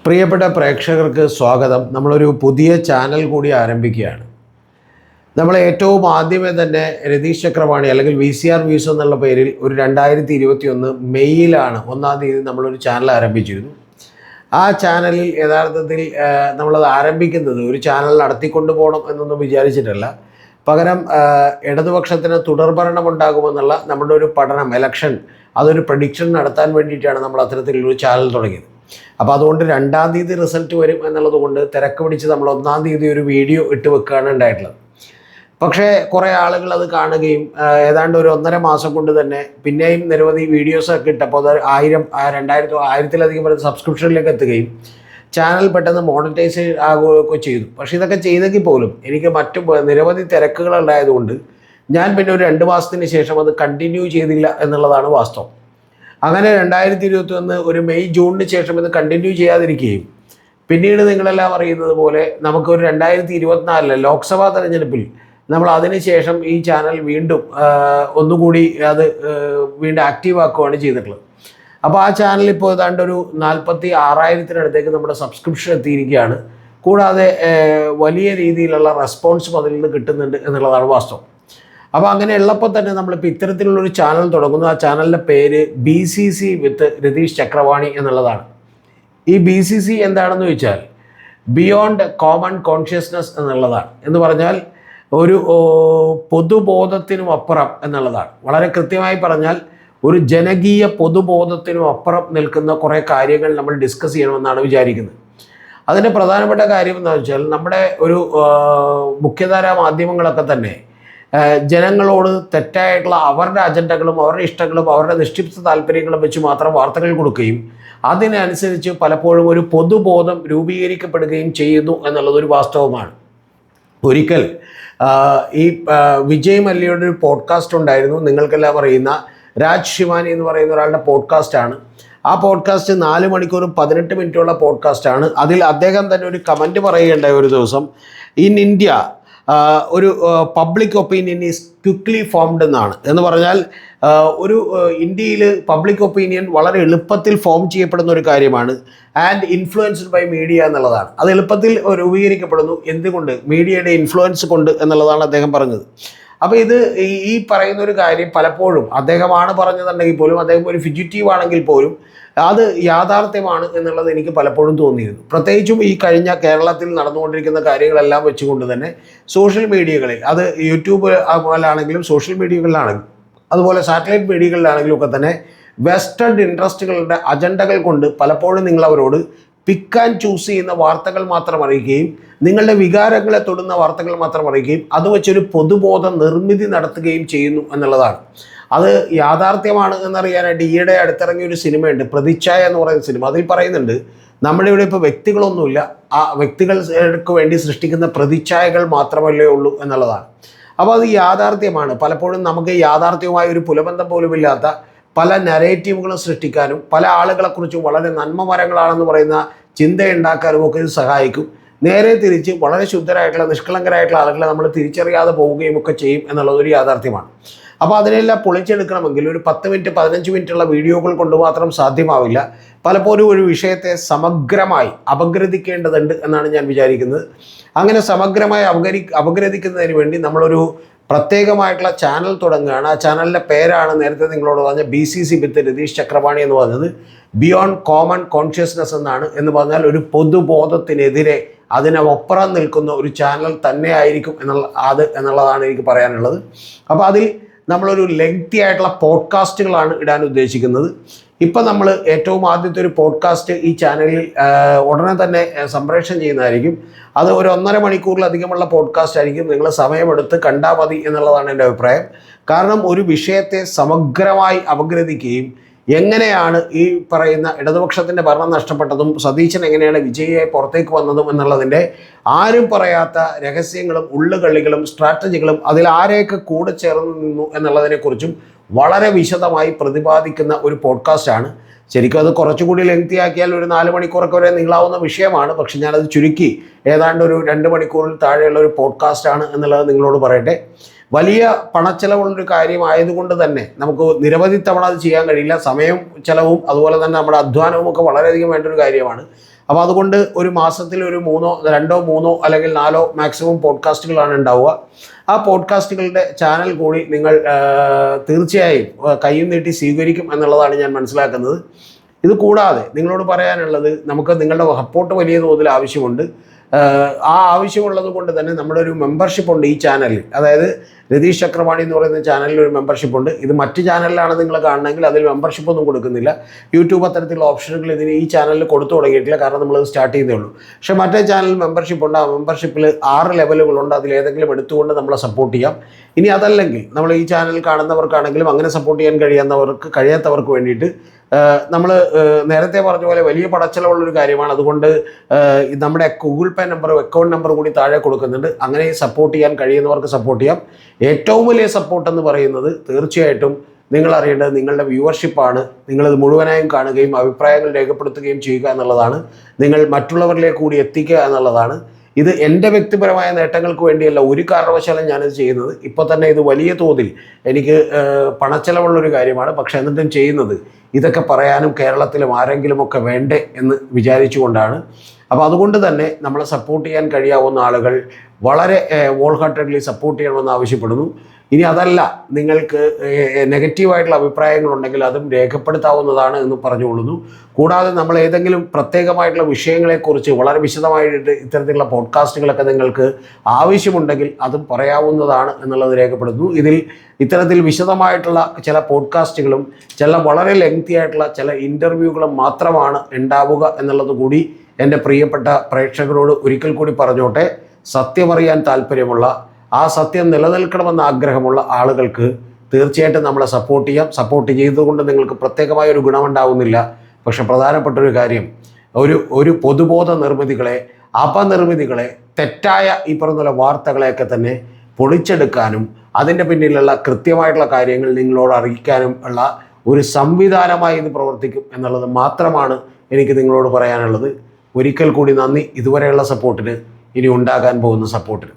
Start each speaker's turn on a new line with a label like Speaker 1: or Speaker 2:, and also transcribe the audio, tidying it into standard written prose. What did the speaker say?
Speaker 1: പ്രിയപ്പെട്ട പ്രേക്ഷകർക്ക് സ്വാഗതം. നമ്മളൊരു പുതിയ ചാനൽ കൂടി ആരംഭിക്കുകയാണ്. നമ്മൾ ഏറ്റവും ആദ്യമേ തന്നെ രതീഷ് ചക്രവാണി അല്ലെങ്കിൽ VCR വ്യൂസ് എന്നുള്ള പേരിൽ ഒരു 2021 മെയ്യിലാണ് 1-ാം തീയതി നമ്മളൊരു ചാനൽ ആരംഭിച്ചിരുന്നു. ആ ചാനലിൽ യഥാർത്ഥത്തിൽ നമ്മളത് ആരംഭിക്കുന്നത് ഒരു ചാനൽ നടത്തിക്കൊണ്ടു പോകണം എന്നൊന്നും വിചാരിച്ചിട്ടല്ല. പകരം ഇടതുപക്ഷത്തിന് തുടർഭരണം ഉണ്ടാകുമെന്നുള്ള നമ്മുടെ ഒരു പഠനം, എലക്ഷൻ, അതൊരു പ്രഡിക്ഷൻ നടത്താൻ വേണ്ടിയിട്ടാണ് നമ്മൾ അത്തരത്തിലൊരു ചാനൽ തുടങ്ങിയത്. അപ്പോൾ അതുകൊണ്ട് 2-ാം തീയതി റിസൾട്ട് വരും എന്നുള്ളത് കൊണ്ട് തിരക്ക് പിടിച്ച് നമ്മൾ 1-ാം തീയതി ഒരു വീഡിയോ ഇട്ട് വെക്കുകയാണ് ഉണ്ടായിട്ടുള്ളത്. പക്ഷേ കുറേ ആളുകൾ അത് കാണുകയും ഏതാണ്ട് ഒരു 1.5 മാസം കൊണ്ട് തന്നെ പിന്നെയും നിരവധി വീഡിയോസൊക്കെ ഇട്ടപ്പോൾ അത് 1000-1000-ലധികം വരെ സബ്സ്ക്രിപ്ഷനിലേക്ക് എത്തുകയും ചാനൽ പെട്ടെന്ന് മോണിറ്റൈസ് ആകുകയൊക്കെ ചെയ്തു. പക്ഷേ ഇതൊക്കെ ചെയ്തെങ്കിൽ പോലും എനിക്ക് മറ്റു നിരവധി തിരക്കുകളുണ്ടായതുകൊണ്ട് ഞാൻ പിന്നെ ഒരു 2 മാസത്തിന് ശേഷം അത് കണ്ടിന്യൂ ചെയ്തില്ല എന്നുള്ളതാണ് വാസ്തവം. അങ്ങനെ 2021 ഒരു മെയ് ജൂണിന് ശേഷം ഇത് കണ്ടിന്യൂ ചെയ്യാതിരിക്കുകയും പിന്നീട് നിങ്ങളെല്ലാം അറിയുന്നത് പോലെ നമുക്കൊരു 2024 ലോക്സഭാ തെരഞ്ഞെടുപ്പിൽ നമ്മൾ അതിനുശേഷം ഈ ചാനൽ വീണ്ടും ഒന്നുകൂടി അത് വീണ്ടും ആക്റ്റീവ് ആക്കുകയാണ് ചെയ്തിട്ടുള്ളത്. അപ്പോൾ ആ ചാനൽ ഇപ്പോൾ ഏതാണ്ട് ഒരു 46,000-ത്തിനടുത്തേക്ക് നമ്മുടെ സബ്സ്ക്രിപ്ഷൻ എത്തിയിരിക്കുകയാണ്. കൂടാതെ വലിയ രീതിയിലുള്ള റെസ്പോൺസും അതിൽ നിന്ന് കിട്ടുന്നുണ്ട് എന്നുള്ളതാണ് വാസ്തവം. അപ്പോൾ അങ്ങനെ ഉള്ളപ്പോൾ തന്നെ നമ്മളിപ്പോൾ ഇത്തരത്തിലുള്ളൊരു ചാനൽ തുടങ്ങുന്നു. ആ ചാനലിൻ്റെ പേര് BCC വിത്ത് രതീഷ് ചക്രവാണി എന്നുള്ളതാണ്. ഈ BCC എന്താണെന്ന് ചോദിച്ചാൽ ബിയോണ്ട് കോമൺ കോൺഷ്യസ്നസ് എന്നുള്ളതാണ്. എന്ന് പറഞ്ഞാൽ ഒരു പൊതുബോധത്തിനും അപ്പുറം എന്നുള്ളതാണ്. വളരെ കൃത്യമായി പറഞ്ഞാൽ ഒരു ജനകീയ പൊതുബോധത്തിനും അപ്പുറം നിൽക്കുന്ന കുറേ കാര്യങ്ങൾ നമ്മൾ ഡിസ്കസ് ചെയ്യണമെന്നാണ് വിചാരിക്കുന്നത്. അതിൻ്റെ പ്രധാനപ്പെട്ട കാര്യം എന്താണെന്ന് വെച്ചാൽ നമ്മുടെ ഒരു മുഖ്യധാരാ മാധ്യമങ്ങളൊക്കെ തന്നെ ജനങ്ങളോട് തെറ്റായിട്ടുള്ള അവരുടെ അജണ്ടകളും അവരുടെ ഇഷ്ടങ്ങളും അവരുടെ നിശ്ചിത താല്പര്യങ്ങളും വെച്ച് മാത്രം വാർത്തകൾ കൊടുക്കുകയും അതിനനുസരിച്ച് പലപ്പോഴും ഒരു പൊതുബോധം രൂപീകരിക്കപ്പെടുകയും ചെയ്യുന്നു എന്നുള്ളതൊരു വാസ്തവമാണ്. ഒരിക്കൽ ഈ വിജയ് മല്യയുടെ ഒരു പോഡ്കാസ്റ്റ് ഉണ്ടായിരുന്നു. നിങ്ങൾക്കെല്ലാം അറിയുന്ന രാജ് ശിവാനി എന്ന് പറയുന്ന ഒരാളുടെ പോഡ്കാസ്റ്റാണ്. ആ പോഡ്കാസ്റ്റ് 4 മണിക്കൂറും 18 മിനിറ്റുള്ള പോഡ്കാസ്റ്റാണ്. അതിൽ അദ്ദേഹം തന്നെ ഒരു കമൻറ്റ് പറയുകയുണ്ടായ ഒരു ദിവസം, ഇൻ ഇന്ത്യ ഒരു public opinion is quickly formed എന്നാണ്. എന്ന് പറഞ്ഞാൽ ഒരു ഇന്ത്യയിൽ പബ്ലിക് ഒപ്പീനിയൻ വളരെ എളുപ്പത്തിൽ ഫോം ചെയ്യപ്പെടുന്ന ഒരു കാര്യമാണ്. ആൻഡ് ഇൻഫ്ലുവൻസ്ഡ് ബൈ മീഡിയ എന്നുള്ളതാണ്. അത് എളുപ്പത്തിൽ രൂപീകരിക്കപ്പെടുന്നു. എന്തുകൊണ്ട്? മീഡിയയുടെ ഇൻഫ്ലുവൻസ് കൊണ്ട് എന്നുള്ളതാണ് അദ്ദേഹം പറഞ്ഞത്. അപ്പോൾ ഇത് ഈ പറയുന്ന ഒരു കാര്യം പലപ്പോഴും അദ്ദേഹമാണ് പറഞ്ഞതെങ്കിൽ പോലും, അദ്ദേഹം ഒരു ഫിജിറ്റീവ് ആണെങ്കിൽ പോലും അത് യാഥാർത്ഥ്യമാണ് എന്നുള്ളത് എനിക്ക് പലപ്പോഴും തോന്നിയിരുന്നു. പ്രത്യേകിച്ചും ഈ കഴിഞ്ഞ കേരളത്തിൽ നടന്നുകൊണ്ടിരിക്കുന്ന കാര്യങ്ങളെല്ലാം വെച്ചുകൊണ്ട് തന്നെ സോഷ്യൽ മീഡിയകളിൽ, അത് യൂട്യൂബ് പോലാണെങ്കിലും സോഷ്യൽ മീഡിയകളിലാണെങ്കിലും അതുപോലെ സാറ്റലൈറ്റ് മീഡിയകളിലാണെങ്കിലും ഒക്കെ തന്നെ വെസ്റ്റേൺ ഇൻട്രസ്റ്റുകളുടെ അജണ്ടകൾ കൊണ്ട് പലപ്പോഴും നിങ്ങളവരോട് പിക്ക് ആൻഡ് ചൂസ് ചെയ്യുന്ന വാർത്തകൾ മാത്രം അറിയിക്കുകയും നിങ്ങളുടെ വികാരങ്ങളെ തൊടുന്ന വാർത്തകൾ മാത്രം അറിയിക്കുകയും അത് വെച്ചൊരു പൊതുബോധ നിർമ്മിതി നടത്തുകയും ചെയ്യുന്നു എന്നുള്ളതാണ്. അത് യാഥാർത്ഥ്യമാണ് എന്നറിയാനായിട്ട് ഈയിടെ അടുത്തിറങ്ങിയ ഒരു സിനിമയുണ്ട്, പ്രതിച്ഛായ എന്ന് പറയുന്ന സിനിമ. അതിൽ പറയുന്നുണ്ട് നമ്മുടെ ഇവിടെ ഇപ്പോൾ വ്യക്തികളൊന്നുമില്ല, ആ വ്യക്തികൾക്ക് വേണ്ടി സൃഷ്ടിക്കുന്ന പ്രതിച്ഛായകൾ മാത്രമല്ലേ ഉള്ളൂ എന്നുള്ളതാണ്. അപ്പോൾ അത് യാഥാർത്ഥ്യമാണ്. പലപ്പോഴും നമുക്ക് യാഥാർത്ഥ്യവുമായി ഒരു പുലബന്ധം പോലുമില്ലാത്ത പല നരേറ്റീവുകളും സൃഷ്ടിക്കാനും പല ആളുകളെക്കുറിച്ചും വളരെ നന്മമരങ്ങളാണെന്ന് പറയുന്ന ചിന്തയുണ്ടാക്കാനും ഒക്കെ ഇത് സഹായിക്കും. നേരെ തിരിച്ച് വളരെ ശുദ്ധരായിട്ടുള്ള നിഷ്കളങ്കരായിട്ടുള്ള ആളുകളെ നമ്മൾ തിരിച്ചറിയാതെ പോവുകയും ഒക്കെ ചെയ്യും എന്നുള്ളതൊരു യാഥാർത്ഥ്യമാണ്. അപ്പോൾ അതിനെല്ലാം പൊളിച്ചെടുക്കണമെങ്കിൽ ഒരു 10 മിനിറ്റ് 15 മിനിറ്റുള്ള വീഡിയോകൾ കൊണ്ട് മാത്രം സാധ്യമാവില്ല. പലപ്പോഴും ഒരു വിഷയത്തെ സമഗ്രമായി അപഗ്രഥിക്കേണ്ടതുണ്ട് എന്നാണ് ഞാൻ വിചാരിക്കുന്നത്. അങ്ങനെ സമഗ്രമായി അപഗ്രഥിക്കുന്നതിന് വേണ്ടി നമ്മളൊരു പ്രത്യേകമായിട്ടുള്ള ചാനൽ തുടങ്ങുകയാണ്. ആ ചാനലിൻ്റെ പേരാണ് നേരത്തെ നിങ്ങളോട് പറഞ്ഞ BCC വിത്ത് രതീഷ് ചക്രവാണി എന്ന് പറഞ്ഞത്. ബിയോണ്ട് കോമൺ കോൺഷ്യസ്നസ് എന്നാണ്. എന്ന് പറഞ്ഞാൽ ഒരു പൊതുബോധത്തിനെതിരെ അതിനൊപ്പുറം നിൽക്കുന്ന ഒരു ചാനൽ തന്നെ ആയിരിക്കും എന്നുള്ളതാണ് എനിക്ക് പറയാനുള്ളത്. അപ്പോൾ അതിൽ നമ്മളൊരു ലെങ്തി ആയിട്ടുള്ള പോഡ്കാസ്റ്റുകളാണ് ഇടാൻ ഉദ്ദേശിക്കുന്നത്. ഇപ്പം നമ്മൾ ഏറ്റവും ആദ്യത്തെ ഒരു പോഡ്കാസ്റ്റ് ഈ ചാനലിൽ ഉടനെ തന്നെ സംപ്രേഷണം ചെയ്യുന്നതായിരിക്കും. അത് ഒരു 1.5 മണിക്കൂറിലധികമുള്ള പോഡ്കാസ്റ്റ് ആയിരിക്കും. നിങ്ങൾ സമയമെടുത്ത് കണ്ടാൽ മതി എന്നുള്ളതാണ് എൻ്റെ അഭിപ്രായം. കാരണം ഒരു വിഷയത്തെ സമഗ്രമായി അപഗ്രഥിക്കുകയും എങ്ങനെയാണ് ഈ പറയുന്ന ഇടതുപക്ഷത്തിൻ്റെ ഭരണം നഷ്ടപ്പെട്ടതും സതീശൻ എങ്ങനെയാണ് വിജയിയായി പുറത്തേക്ക് വന്നതും എന്നുള്ളതിൻ്റെ ആരും പറയാത്ത രഹസ്യങ്ങളും ഉള്ളുകളികളും സ്ട്രാറ്റജികളും അതിൽ ആരെയൊക്കെ കൂടെ ചേർന്ന് നിന്നു എന്നുള്ളതിനെക്കുറിച്ചും വളരെ വിശദമായി പ്രതിപാദിക്കുന്ന ഒരു പോഡ്കാസ്റ്റാണ്. ശരിക്കും അത് കുറച്ചുകൂടി ലെങ്തി ആക്കിയാൽ ഒരു 4 മണിക്കൂറൊക്കെ വരെ നീളാവുന്ന വിഷയമാണ്. പക്ഷെ ഞാനത് ചുരുക്കി ഏതാണ്ട് ഒരു 2 മണിക്കൂറിൽ താഴെയുള്ള ഒരു പോഡ്കാസ്റ്റാണ് എന്നുള്ളത് നിങ്ങളോട് പറയട്ടെ. വലിയ പണച്ചെലവുള്ളൊരു കാര്യമായതുകൊണ്ട് തന്നെ നമുക്ക് നിരവധി തവണ അത് ചെയ്യാൻ കഴിയില്ല. സമയവും ചെലവും അതുപോലെ തന്നെ നമ്മുടെ അധ്വാനവും ഒക്കെ വളരെയധികം വേണ്ട ഒരു കാര്യമാണ്. അപ്പോൾ അതുകൊണ്ട് ഒരു മാസത്തിൽ ഒരു 2 3 അല്ലെങ്കിൽ 4 മാക്സിമം പോഡ്കാസ്റ്റുകളാണ് ഉണ്ടാവുക. ആ പോഡ്കാസ്റ്റുകളുടെ ചാനൽ കൂടി നിങ്ങൾ തീർച്ചയായും കൈയും നീട്ടി സ്വീകരിക്കും എന്നുള്ളതാണ് ഞാൻ മനസ്സിലാക്കുന്നത്. ഇത് കൂടാതെ നിങ്ങളോട് പറയാനുള്ളത്, നമുക്ക് നിങ്ങളുടെ സപ്പോർട്ട് വലിയ തോതിൽ ആവശ്യമുണ്ട്. ആ ആവശ്യമുള്ളത് കൊണ്ട് തന്നെ നമ്മുടെ ഒരു മെമ്പർഷിപ്പ് ഉണ്ട് ഈ ചാനലിൽ. അതായത് രതീഷ് ചക്രവാണി എന്ന് പറയുന്ന ചാനലിൽ ഒരു മെമ്പർഷിപ്പ് ഉണ്ട്. ഇത് മറ്റ് ചാനലിലാണ് നിങ്ങൾ കാണണമെങ്കിൽ അതിൽ മെമ്പർഷിപ്പ് ഒന്നും കൊടുക്കുന്നില്ല. യൂട്യൂബ് അത്തരത്തിലുള്ള ഓപ്ഷനുകൾ ഇതിന് ഈ ചാനലിൽ കൊടുത്തു തുടങ്ങിയിട്ടില്ല, കാരണം നമ്മളത് സ്റ്റാർട്ട് ചെയ്തേ ഉള്ളൂ. പക്ഷേ മറ്റേ ചാനലിൽ മെമ്പർഷിപ്പ് ഉണ്ട്. ആ മെമ്പർഷിപ്പിൽ 6 ലെവലുകളുണ്ട്. അതിലേതെങ്കിലും എടുത്തുകൊണ്ട് നമ്മളെ സപ്പോർട്ട് ചെയ്യാം. ഇനി അതല്ലെങ്കിൽ നമ്മൾ ഈ ചാനൽ കാണുന്നവർക്കാണെങ്കിലും അങ്ങനെ സപ്പോർട്ട് ചെയ്യാൻ കഴിയാത്തവർക്ക് വേണ്ടിയിട്ട് നമ്മൾ നേരത്തെ പറഞ്ഞ പോലെ വലിയ പടച്ചെലവുള്ളൊരു കാര്യമാണ്. അതുകൊണ്ട് നമ്മുടെ ഗൂഗിൾ പേ നമ്പറും അക്കൗണ്ട് നമ്പറും കൂടി താഴെ കൊടുക്കുന്നുണ്ട്. അങ്ങനെ സപ്പോർട്ട് ചെയ്യാൻ കഴിയുന്നവർക്ക് സപ്പോർട്ട് ചെയ്യാം. ഏറ്റവും വലിയ സപ്പോർട്ട് എന്ന് പറയുന്നത് തീർച്ചയായിട്ടും നിങ്ങൾ അറിയേണ്ടത് നിങ്ങളുടെ വ്യൂവർഷിപ്പാണ്. നിങ്ങളിത് മുഴുവനായും കാണുകയും അഭിപ്രായങ്ങൾ രേഖപ്പെടുത്തുകയും ചെയ്യുക എന്നുള്ളതാണ്. നിങ്ങൾ മറ്റുള്ളവരിലേക്ക് കൂടി എത്തിക്കുക എന്നുള്ളതാണ്. ഇത് എൻ്റെ വ്യക്തിപരമായ നേട്ടങ്ങൾക്ക് വേണ്ടിയല്ല ഒരു കാരണവശാലും ഞാനിത് ചെയ്യുന്നത്. ഇപ്പോൾ തന്നെ ഇത് വലിയ തോതിൽ എനിക്ക് പണച്ചെലവുള്ളൊരു കാര്യമാണ്. പക്ഷെ എന്നിട്ടും ചെയ്യുന്നത് ഇതൊക്കെ പറയാനും കേരളത്തിലും ആരെങ്കിലുമൊക്കെ വേണ്ടേ എന്ന് വിചാരിച്ചുകൊണ്ടാണ്. അപ്പോൾ അതുകൊണ്ട് തന്നെ നമ്മളെ സപ്പോർട്ട് ചെയ്യാൻ കഴിയാവുന്ന ആളുകൾ വളരെ വോൾ ഹാർട്ടഡ്ലി സപ്പോർട്ട് ചെയ്യണമെന്ന് ആവശ്യപ്പെടുന്നു. ഇനി അതല്ല, നിങ്ങൾക്ക് നെഗറ്റീവായിട്ടുള്ള അഭിപ്രായങ്ങളുണ്ടെങ്കിൽ അതും രേഖപ്പെടുത്താവുന്നതാണ് എന്ന് പറഞ്ഞുകൊള്ളുന്നു. കൂടാതെ നമ്മൾ ഏതെങ്കിലും പ്രത്യേകമായിട്ടുള്ള വിഷയങ്ങളെക്കുറിച്ച് വളരെ വിശദമായിട്ട് ഇത്തരത്തിലുള്ള പോഡ്കാസ്റ്റുകളൊക്കെ നിങ്ങൾക്ക് ആവശ്യമുണ്ടെങ്കിൽ അതും പറയാവുന്നതാണ് എന്നുള്ളത് രേഖപ്പെടുത്തുന്നു. ഇത്തരത്തിൽ വിശദമായിട്ടുള്ള ചില പോഡ്കാസ്റ്റുകളും ചില വളരെ ലെങ്തി ആയിട്ടുള്ള ചില ഇൻ്റർവ്യൂകളും മാത്രമാണ് ഉണ്ടാവുക എന്നുള്ളത് കൂടി എൻ്റെ പ്രിയപ്പെട്ട പ്രേക്ഷകരോട് ഒരിക്കൽ കൂടി പറഞ്ഞോട്ടെ. സത്യമറിയാൻ താല്പര്യമുള്ള, ആ സത്യം നിലനിൽക്കണമെന്ന ആഗ്രഹമുള്ള ആളുകൾക്ക് തീർച്ചയായിട്ടും നമ്മളെ സപ്പോർട്ട് ചെയ്യാം. സപ്പോർട്ട് ചെയ്തുകൊണ്ട് നിങ്ങൾക്ക് പ്രത്യേകമായ ഒരു ഗുണമുണ്ടാവുന്നില്ല. പക്ഷെ പ്രധാനപ്പെട്ടൊരു കാര്യം, ഒരു പൊതുബോധ നിർമ്മിതികളെ, അപനിർമ്മിതികളെ, തെറ്റായ ഈ പറഞ്ഞ വാർത്തകളെയൊക്കെ തന്നെ പൊളിച്ചെടുക്കാനും അതിൻ്റെ പിന്നിലുള്ള കൃത്യമായിട്ടുള്ള കാര്യങ്ങൾ നിങ്ങളോട് അറിയിക്കാനും ഉള്ള ഒരു സംവിധാനമായി ഇത് പ്രവർത്തിക്കും എന്നുള്ളത് മാത്രമാണ് എനിക്ക് നിങ്ങളോട് പറയാനുള്ളത്. ഒരിക്കൽ കൂടി നന്ദി ഇതുവരെയുള്ള സപ്പോർട്ടിന്, ഇനി ഉണ്ടാകാൻ പോകുന്ന സപ്പോർട്ടിന്.